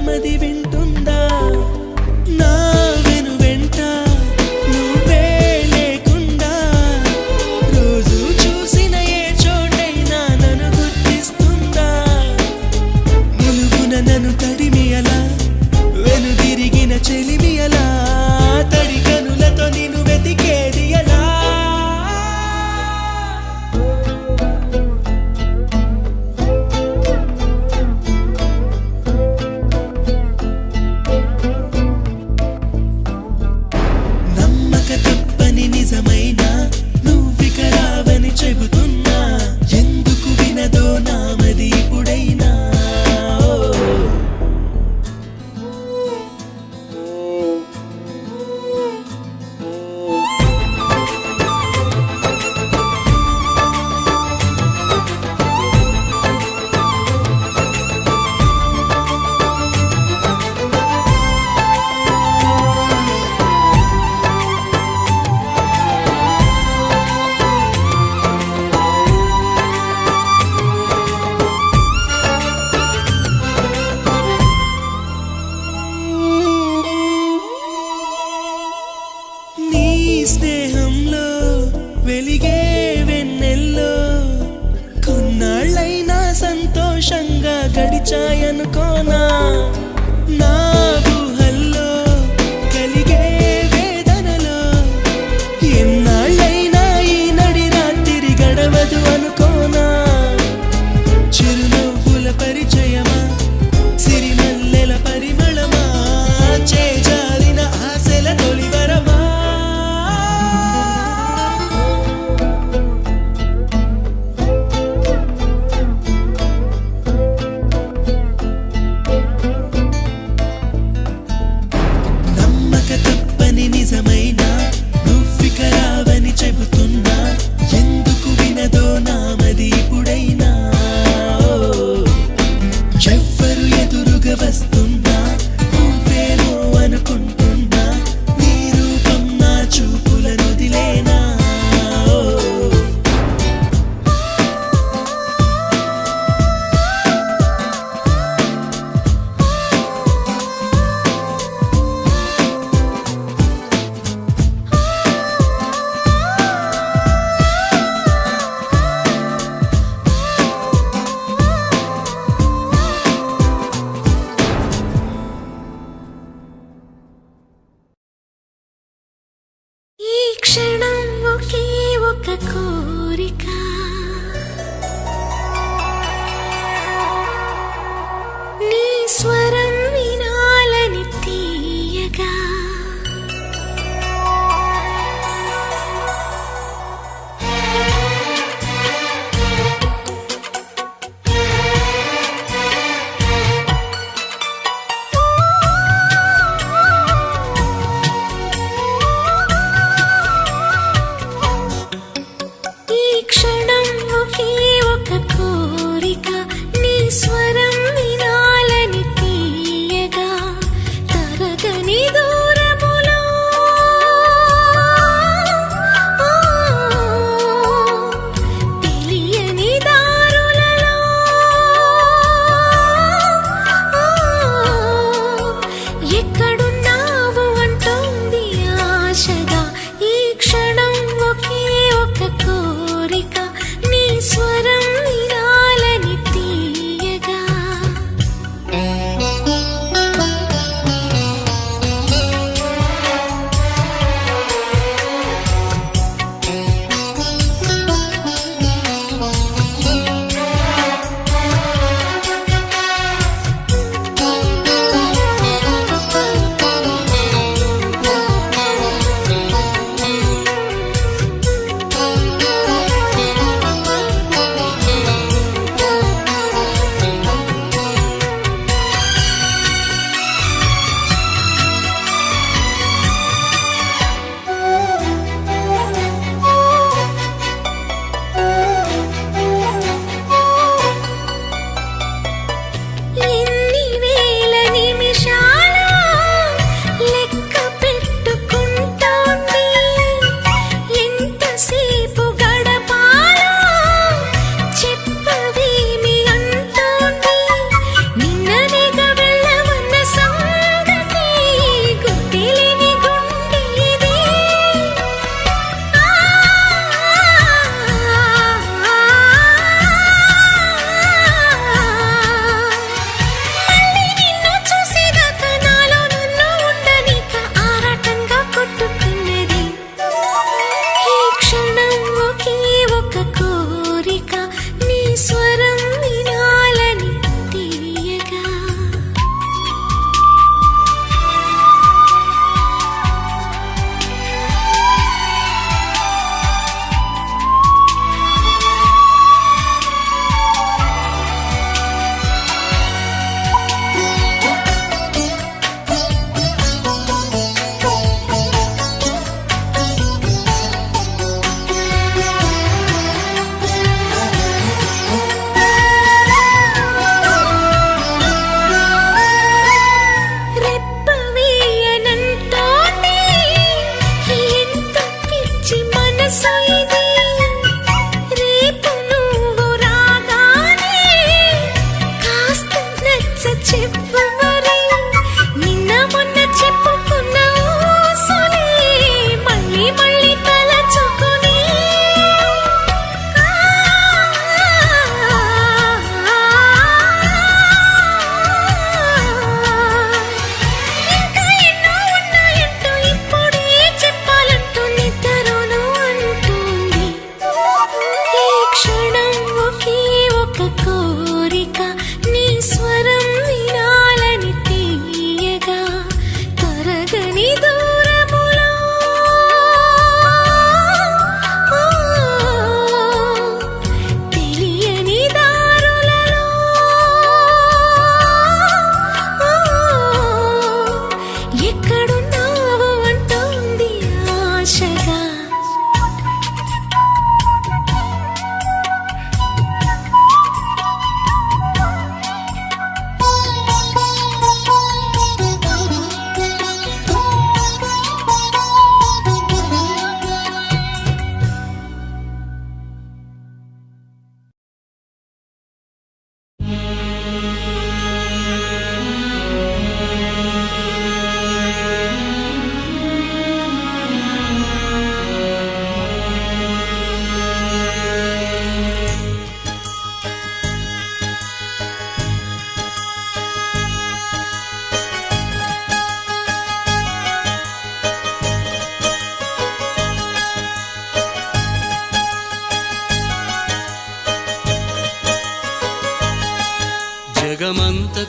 మది వింటుందా నా వెను వెంట నువ్వే లేకుండా రోజు చూసిన ఏ చోటైనా నన్ను గుర్తిస్తుందా నిలువున నన్ను తడిమి అలా వెను తిరిగిన చెలిమి అలా తడి కనులతో నిన్ను వెతికేది ఎలా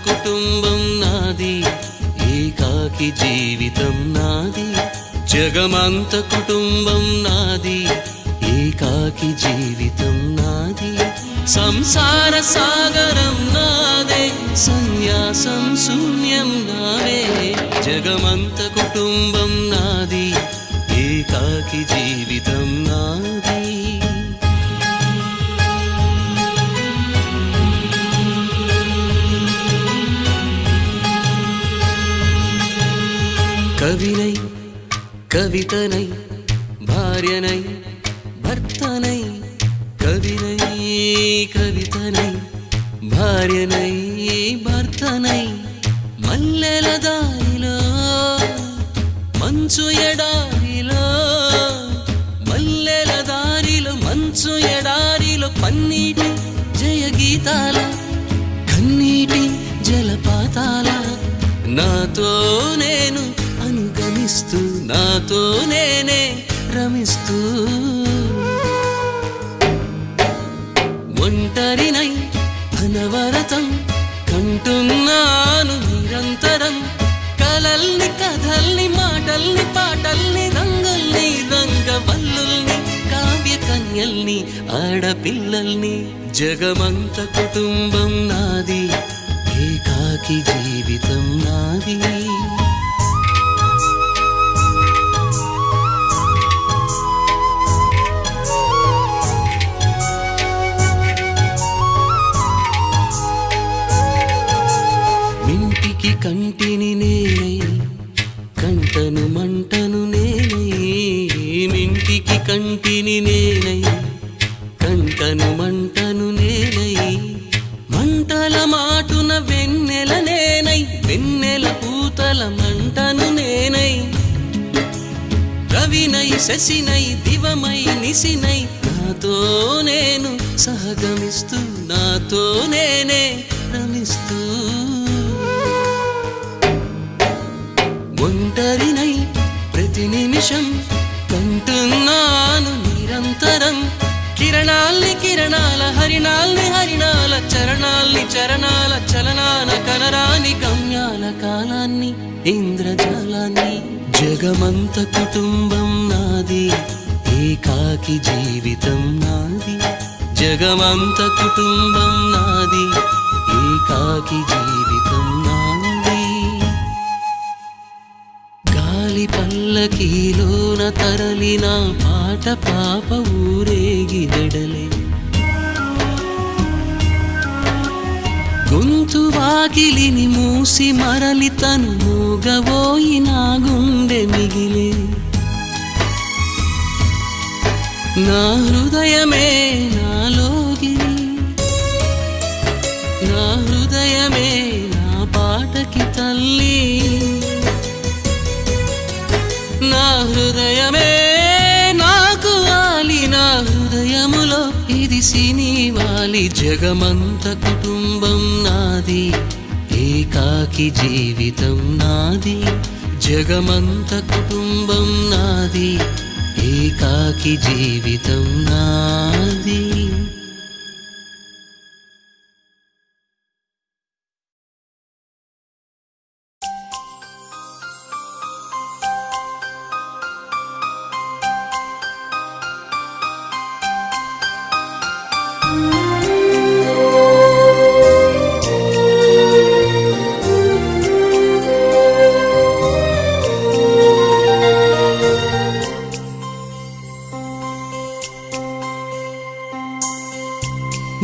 కుటుంబం నాది, ఏకాకి జీవితం నాది. జగమంత కుటుంబం నాది, ఏకాకి జీవితం నాది. సంసార సాగరం నాదే, సన్యాసం శూన్యం నావే. జగమంత కుటుంబం నాది, ఏకాకి జీవితం నాది. కవినై కవితనై భార్యనై భర్తనై, కవినై కవితనై భార్యనై భర్తనై. మల్లెల దారిలో మంచు ఎడారిలో, మల్లెల దారిలో మంచు ఎడారిలో, పన్నీటి జయగీతాల కన్నీటి జలపాతాల. నాతో నేను అనుగమిస్తూ, నాతో నేనే రమిస్తూ, ఒంటరినై అనవరతం కంటున్నాను నిరంతరం. కలల్ని కథల్ని మాటల్ని పాటల్ని రంగుల్ని రంగవల్లుల్ని కావ్య కన్యల్ని ఆడపిల్లల్ని. జగమంత కుటుంబం నాది, ఏకాకి జీవితం నాది. మింటికి కంటిని నేనై, కంటను మంటను నేనై. మింటికి కంటిని నేనై, కంటను మంటను నేనై. మంటల మాటున వెన్నెల నేనై, వెన్నెల పూతల మంటను నేనై. రవినై శశినై దివమై నిశినై, నాతో నేను సహగమిస్తూ, నాతో నేనే రమిస్తూ. ఒంటరినై ప్రతి నిమిషం కంటున్నాను నిరంతరం. కిరణాల్ని కిరణాల హరిణాల్ని హరిణాల చరణాల్ని చరణాల చలనాన కనరాని గమ్యాల కాలాన్ని ఇంద్రజాలాన్ని. జగమంత కుటుంబం నాది, ఏకాకి జీవితం నాది. జగమంత కుటుంబం నాది, ఏకాకి జీవితం నాది. గాలి పల్లకీలోన తరలిన పాట పాప ఊరేగి వెడలే. గొంతు వాకిలిని మూసి మరలి తను మూగబోయి నా గుండె మిగిలే. నా హృదయమే నాలోగిని, నా హృదయమే నా పాటకి తల్లి. నా హృదయమే నాకు వాలి, నా హృదయములో ఇది సినివాలి. జగమంత కుటుంబం నాది, ఏకాకి జీవితం నాది. జగమంత కుటుంబం నాది, ఏకాకి జీవితం నాది.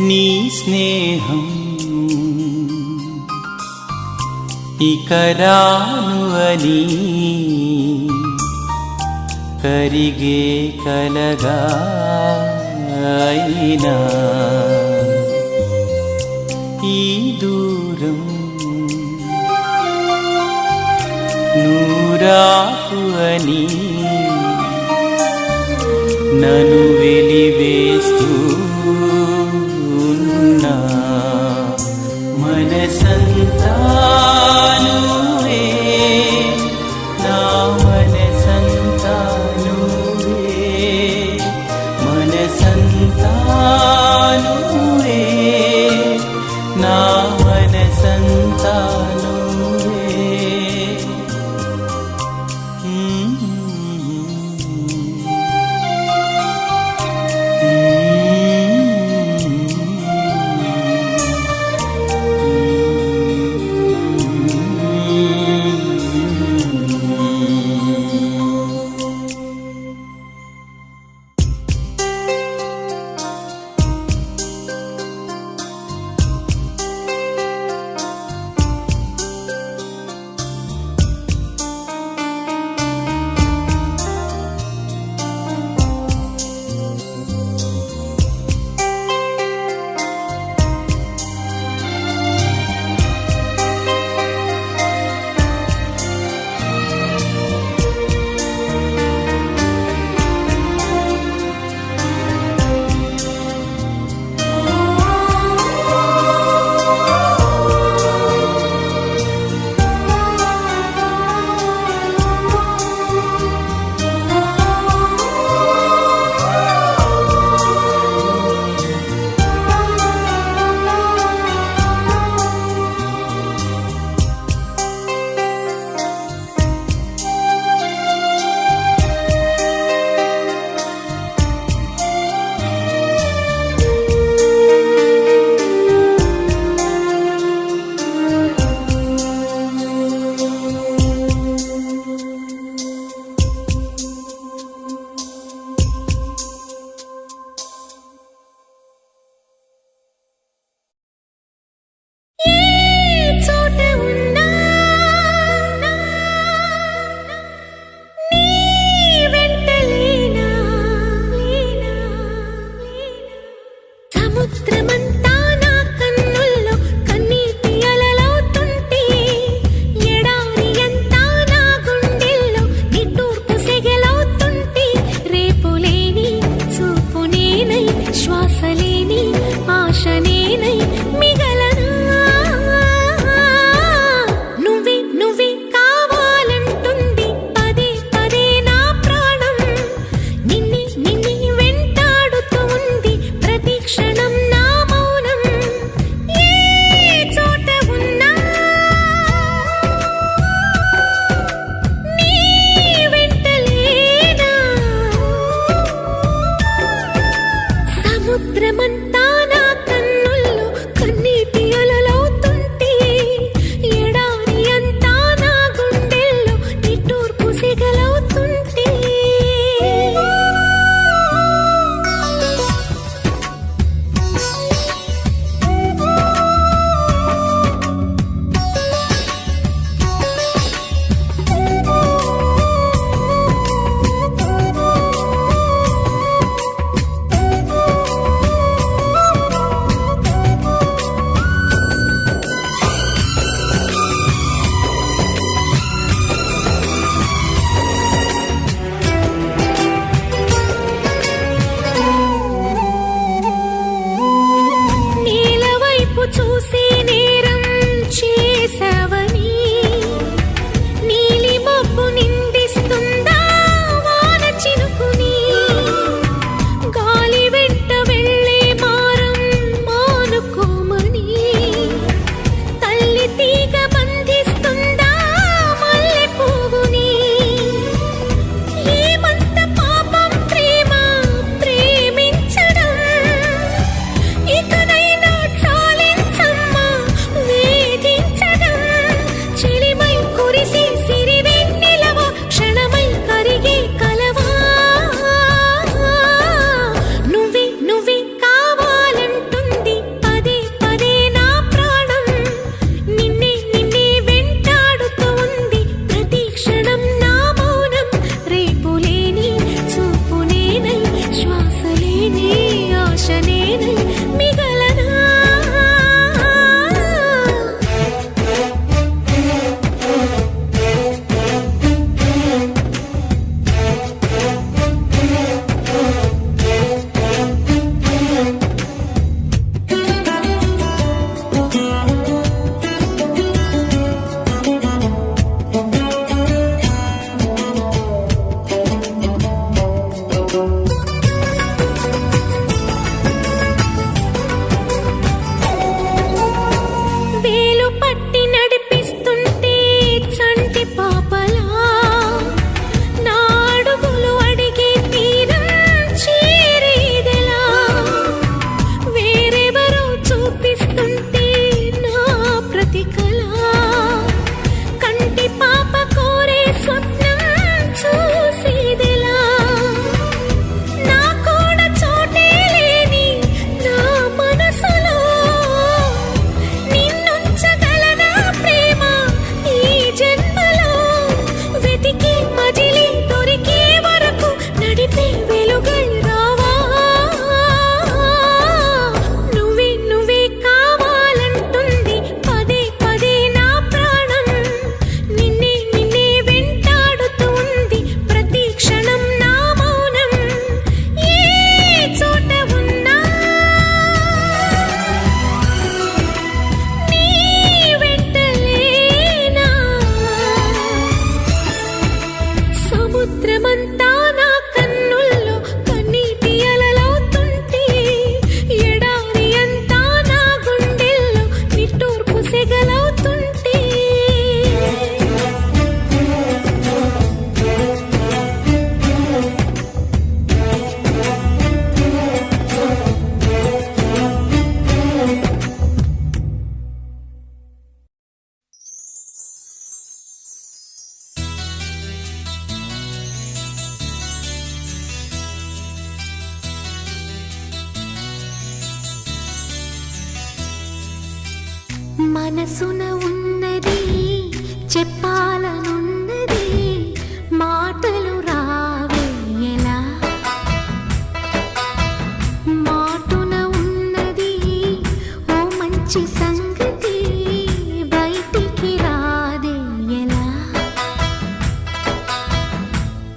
నీ స్నేహం ఇక రాను అని కరిగే కలగా అయినా ఈ దూరం నూరాకు అని నన్ను వెలివేస్తూ ఉన్నా మనసంతా నువ్వే నా మనసంతా నువ్వే మనసంతా నువ్వే నా మనసంతా కంటి పాపలా నా అడుగులు అడిగే తీరం చేరేదెలా వేరెవరో చూపిస్తుంటే నా ప్రతి కళ కంటి పాప కోరే స్వప్నం చూసేదెలా నా కూడా చోటే లేని నా మనసులో నిన్నుంచగలనా ప్రేమ ఈ జన్మలో వెతికి మజిలి దొరికే వరకు నడిపే వెలుగల్లావా నువ్వే నువ్వే కావాలంటుంది పదే పదే నా ప్రాణం నిన్నే నిన్నే వెంటాడుతూ ఉంది ప్రతి క్షణం నా మౌనం ఏ చోట ఉన్నా నీ వెంటలేనా సముద్రమంతా నా కన్నుల్లో కన్నీటి అలలవుతుంటే ఎడారి అంతా నా గుండెల్లో నిట్టూర్పు సెగలవుతుంటే మనసున ఉన్నది చెప్పాలనున్నది మాటలు రావే ఎలా మాటున ఉన్నది ఓ మంచి సంగతి బయటికి రాదే ఎలా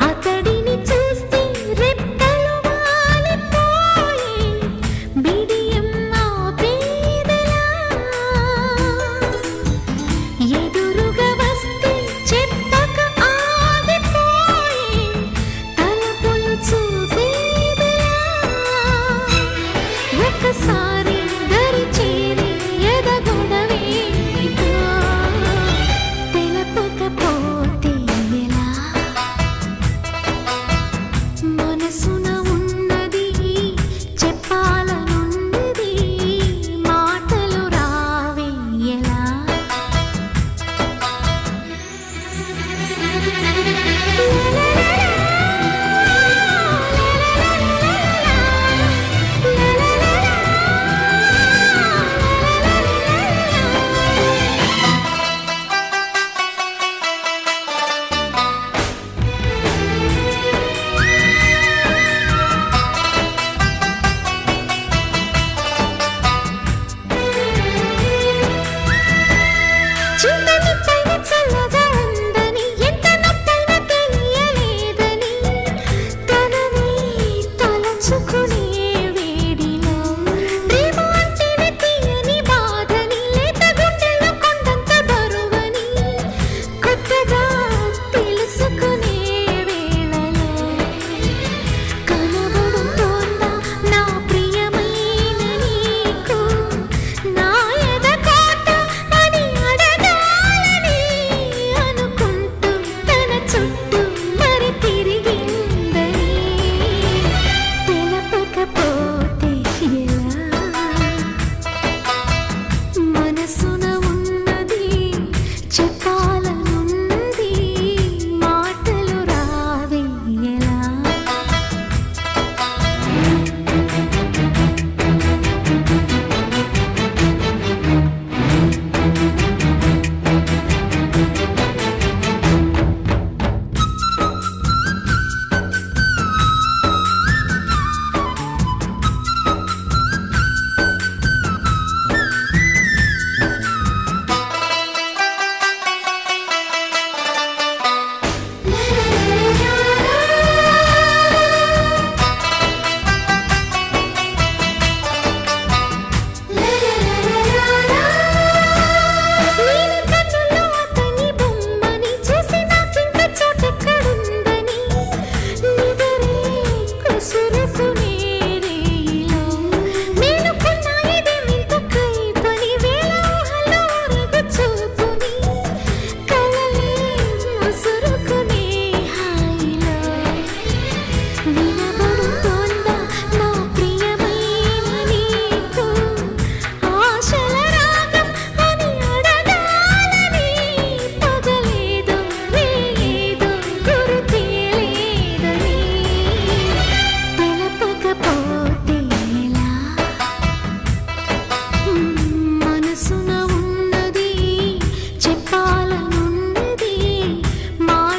అతడిని చూస్తే రెప్పలు వాలిపోయే బిడియం ఆపేదెలా ఎదురుగా వస్తే కసురుకునే హాయిలో వినబడుతోందా నా ప్రియమైన నీకు ఆశల రాగం అని అడగాలని పగలేదో రేదో గుర్తులేదని తెలపకపోతే ఎలా మనసున ఉన్నది చెప్పాలనున్నది మాట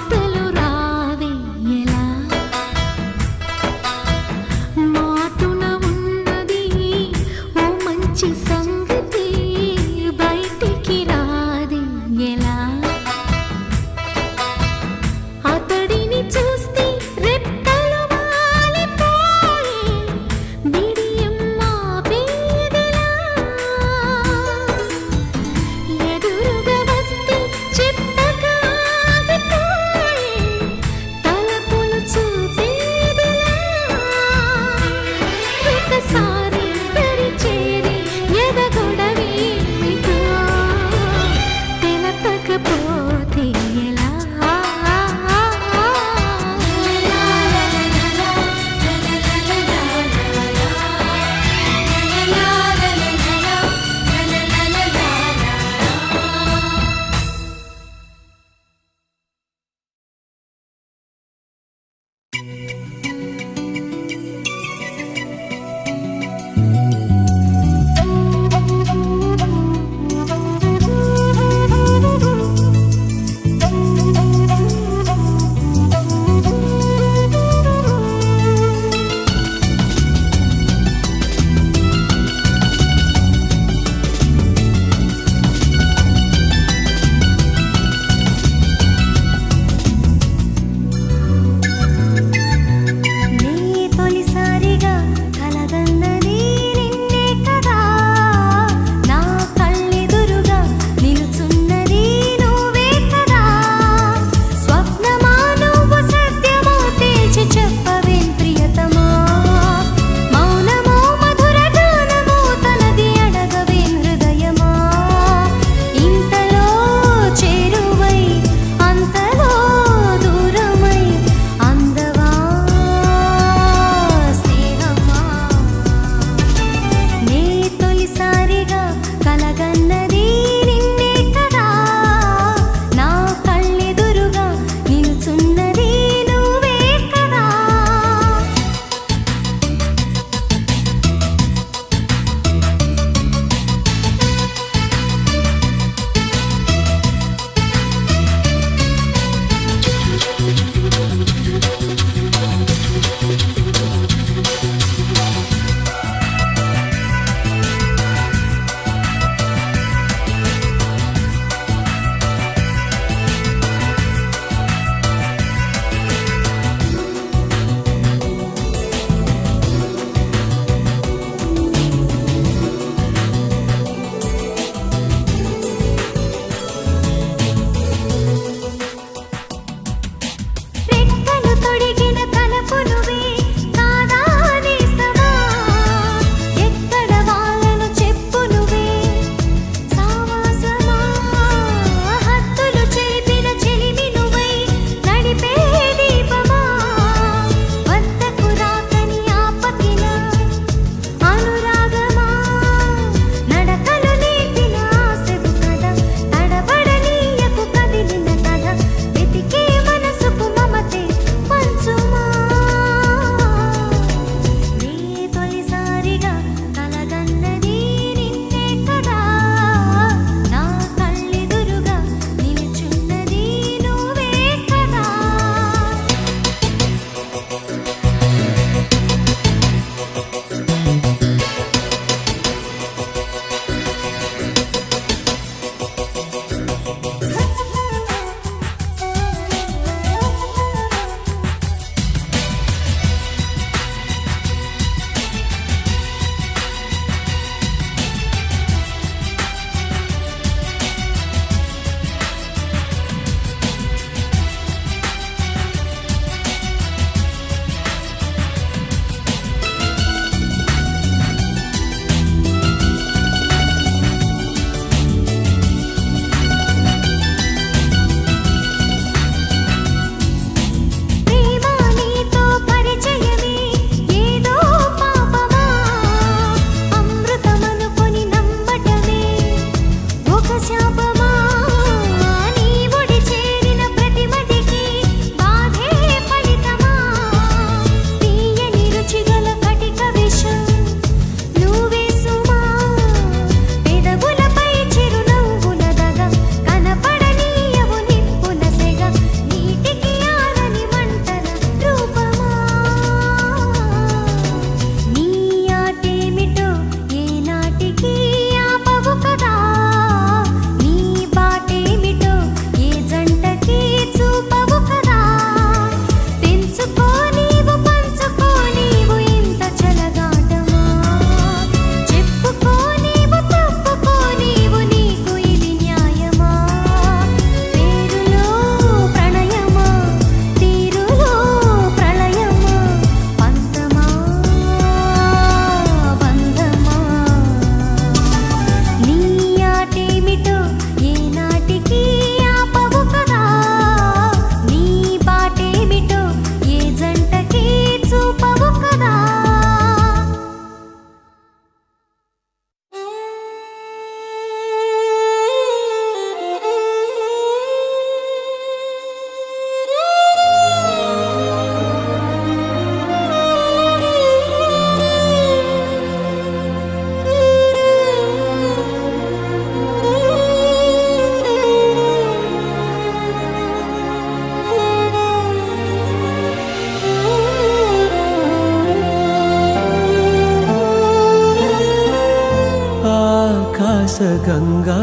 ఆకాశగంగా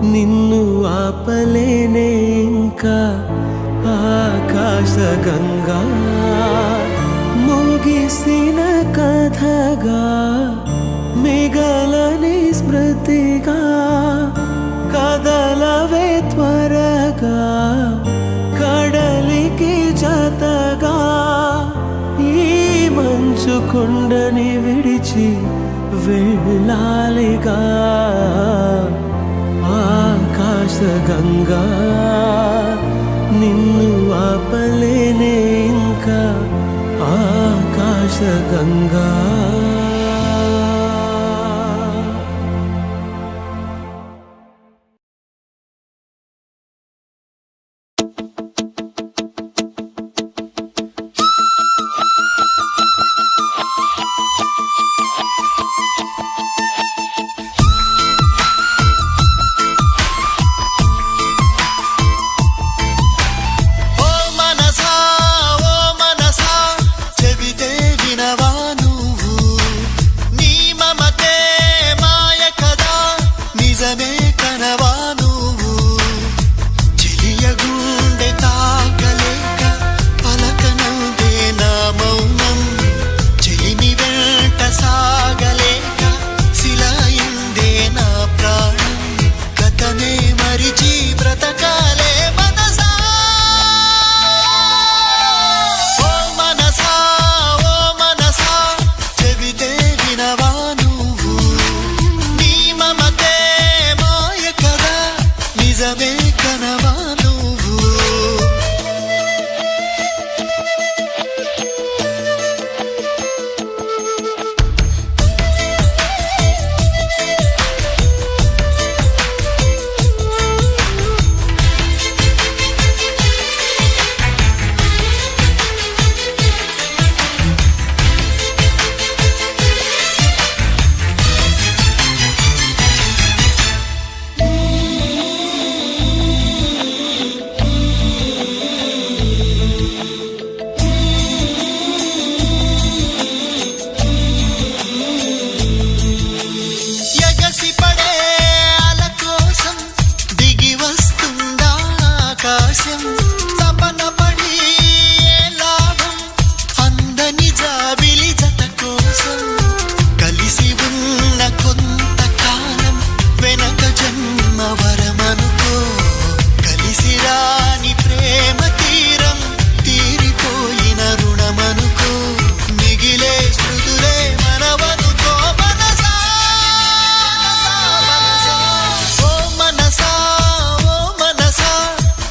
నిన్ను ఆపలేనే ఇంకా ఆకాశగంగా ముగిసిన కథగా మిగలని స్మృతిగా కదలవే త్వరగా కడలికి జతగా ఈ మంచు కొండని విడిచి వెళ్ళాలిగా ఆకాశగంగా నిన్ను ఆపలేనే ఇంకా ఆకాశగంగా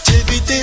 చెబితే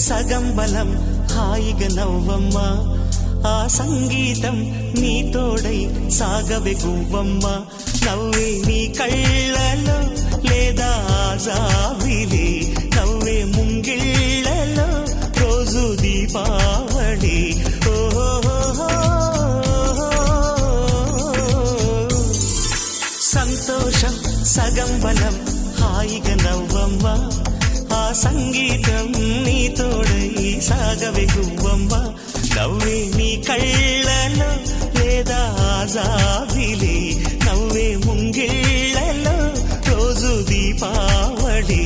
సగం బలం హాయిగా నవ్వమ్మా ఆ సంగీతం నీ తోడై సాగవే గువ్వమ్మ నవ్వే నీ కళ్ళలో లేదా జాబిలి నవ్వే ముంగిళ్ళలో రోజు దీపావళి సంతోషం సగం బలం హాయిగా నవ్వమ్మ ఆ సంగీతం నీ తోడై సాగవే గువ్వమ్మ నవ్వే నీ కళ్ళలో లేదా జాబిలి నవ్వే ముంగిళ్ళలో రోజు దీపావళి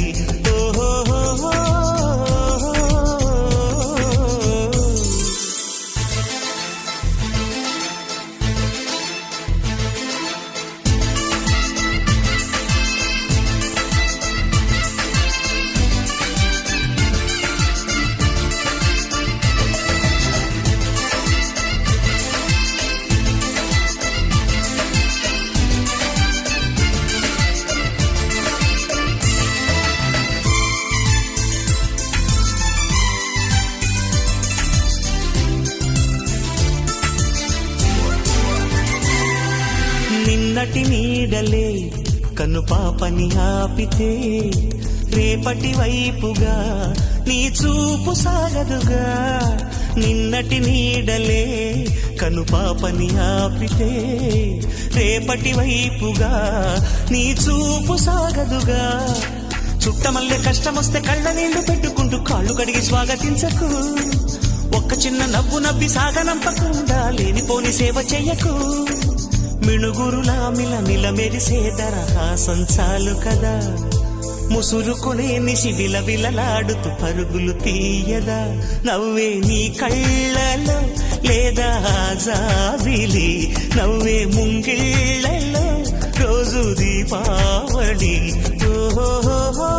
నిన్నటి నీడలే కను పాపని ఆపితే రేపటి వైపుగా నీ చూపు సాగదుగా నిన్నటి నీడలే కను పాపని ఆపితే రేపటి వైపుగా నీ చూపు సాగదుగా చుట్టమల్లె కష్టమొస్తే కళ్ళ నీళ్లు పెట్టుకుంటూ కాళ్ళు కడిగి స్వాగతించకు ఒక్క చిన్న నవ్వు నవ్వి సాగనంపకుండా లేనిపోని సేవ చెయ్యకు మిణుగురులా మిలమిల మెరిసే దరహాసం చాలు కదా ముసురుకునే నిశి విలవిలలాడుతూ పరుగులు తీయదా నవ్వే నీ కళ్ళలో లేదా జాబిలి నవ్వే ముంగిళ్ళలో రోజు దీపావళి ఓహో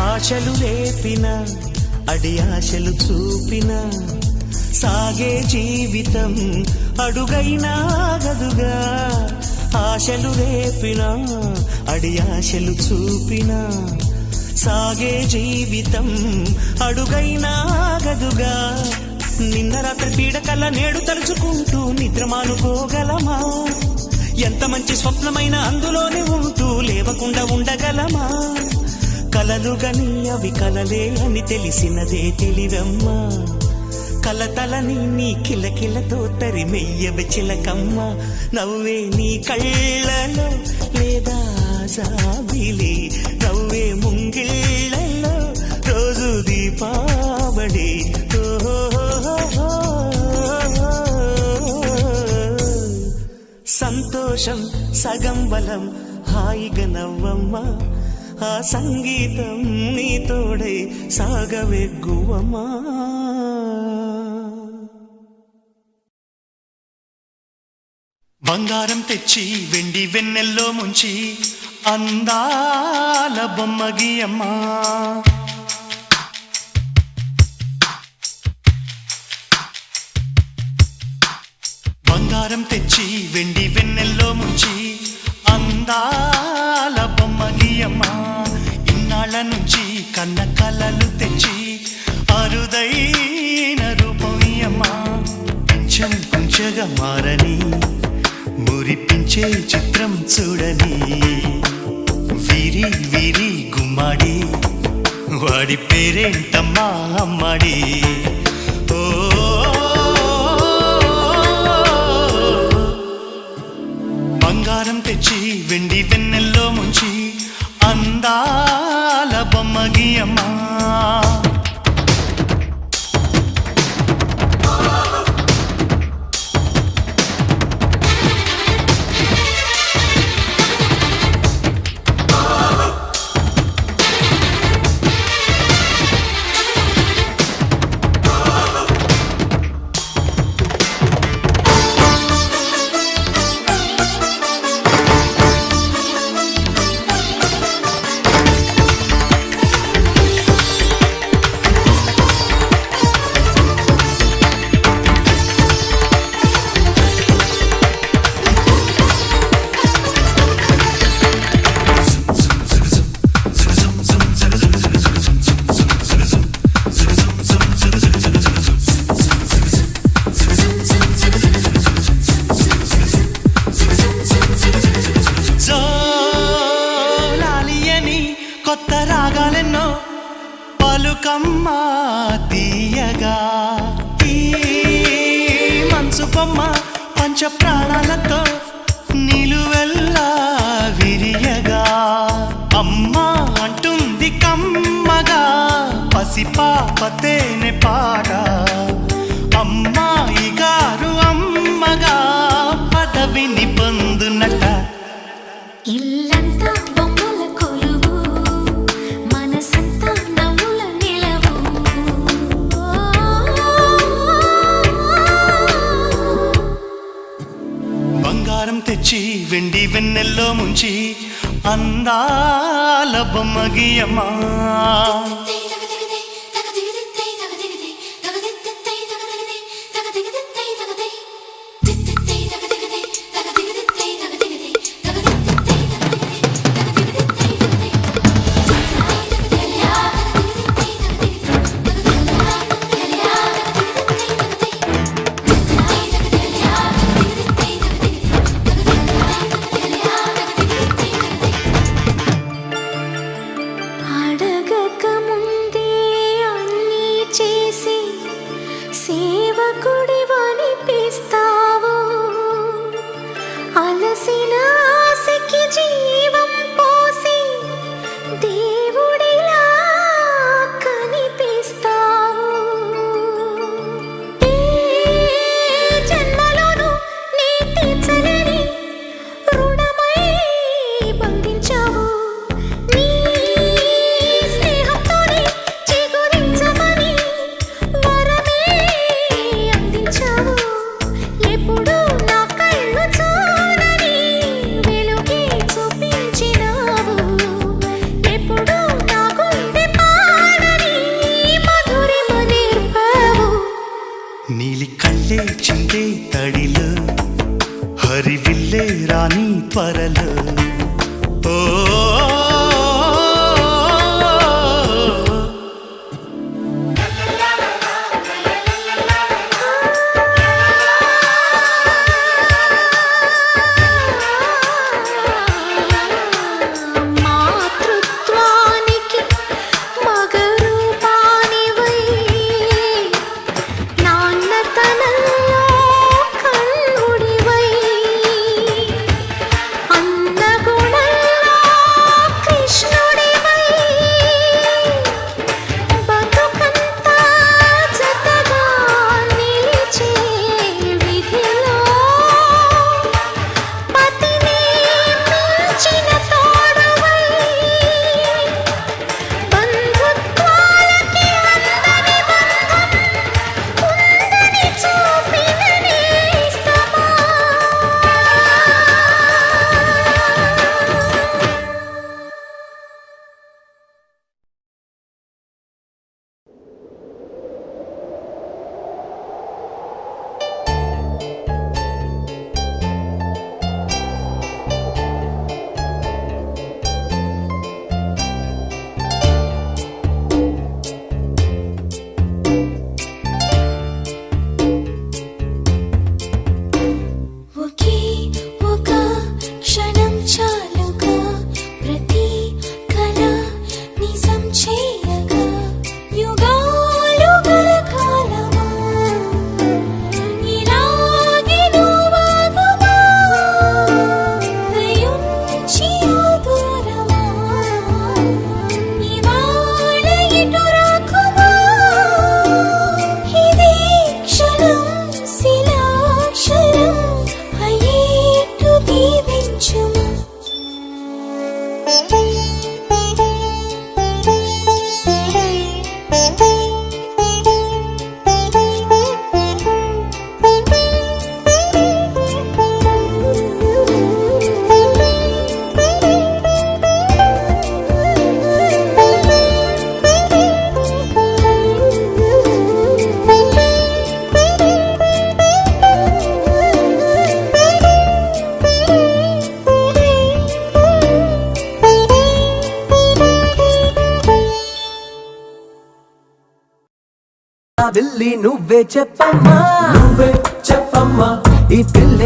ఆశలు రేపిన అడి ఆశలు చూపిన సాగే జీవితం అడుగైనా గదుగా ఆశలు రేపిన అడి ఆశలు చూపిన సాగే జీవితం అడుగైనా గదుగా నిన్న రాత్రి పీడకల్లా నేడు తలుచుకుంటూ నిద్రమానుకోగలమా ఎంత మంచి స్వప్నమైన అందులోనే ఉంటూ లేవకుండా ఉండగలమా కలలుగని అవి కలలే అని తెలిసినదే తెలివమ్మా కలతలని నీ కిలకిలతో తరిమెయ్యవి చిలకమ్మ నవ్వే నీ కళ్ళలో లేదా జాబిలి నవ్వే ముంగిళ్ళలో రోజు దీపావళి సంతోషం సగం బలం హాయిగా నవ్వమ్మ ఆ సంగీతం నీ తోడై సాగవే గువ్వమ్మా బంగారం తెచ్చి వెండి వెన్నెల్లో ముంచి అందాల బొమ్మ గీయమ్మా బంగారం తెచ్చి వెండి వెన్నెల్లో ముంచి అందాల బొమ్మ గీయమ్మా ఇన్నాళ్ళ నుంచి కన్న కలలు తెచ్చి అరుదైన రూపం ఇయ్యమ్మా కొంచెం కొంచెంగా మారని మురిపించే చిత్రం చూడని వీరి వీరి గుమ్మాడి వాడి పేరేంటమ్మా అమ్మాడి ఓ బంగారం తెచ్చి వెండి వెన్నెల్లో ముంచి అందాల బొమ్మ గీయమ్మా కొత్త రాగాలెన్నో పలుకమ్మ తీయగా ఈ మనసు బొమ్మ పంచ ప్రాణాలతో నిలువెల్లా విరియగా అమ్మ అంటుంది కమ్మగా పసిపాపతేనే పాట అమ్మాయి గారు అమ్మగా పదవిని పొందునట ఇల్లంతా బొమ్మల కొలువు మనసంతా నవ్వుల నిలవు బంగారం తెచ్చి వెండి వెన్నెల్లో ముంచి అందాల బొమ్మ గీయమ్మా అడగక ముందే అన్నీ చేసి సేవకుడివనిపిస్తావు అలసిన ఆశకి జీవం పోసి దేవుడిలా కనిపిస్తావు ఏ జన్మలోనూ నీ తీర్చలేని రుణమై బంధించావు నీ స్నేహంతోనే చిగురించమని వరమే అందించావు ఎప్పుడు నా కళ్ళు చూడని వెలుగే చూపించినావు ఎప్పుడు నా గుండె పాడని మధురిమ నేర్పావు నీలి కళ్ళే చిందే తడిలో హరివిల్లే రాణి త్వరలో ఓ మాతృత్వానికి మగరూపానివై నాన్నతనంలో కన్నుడివై అన్నగుణంలో కృష్ణుడివై బతుకంతా జతగా నిలిచే విధిలో పతిని మించిన తోడువై బంధుత్వాలకి అందని బంధం ఉందని చూపిన నేస్తమా ఒకే ఒక క్షణం చాలుగా ప్రతి కళ నిజం చేయగా యుగాలు గల కాలమా ఇలాగే నువ్వాగుమా దయుంచి ఆదూరమా ఇవాళ ఇటు రాకుమా ఇదే క్షణం శిలాక్షరం అయ్యేట్టు దీవించుమా వెళ్ళి నువ్వే చెప్పమ్మా ఈ పిల్ల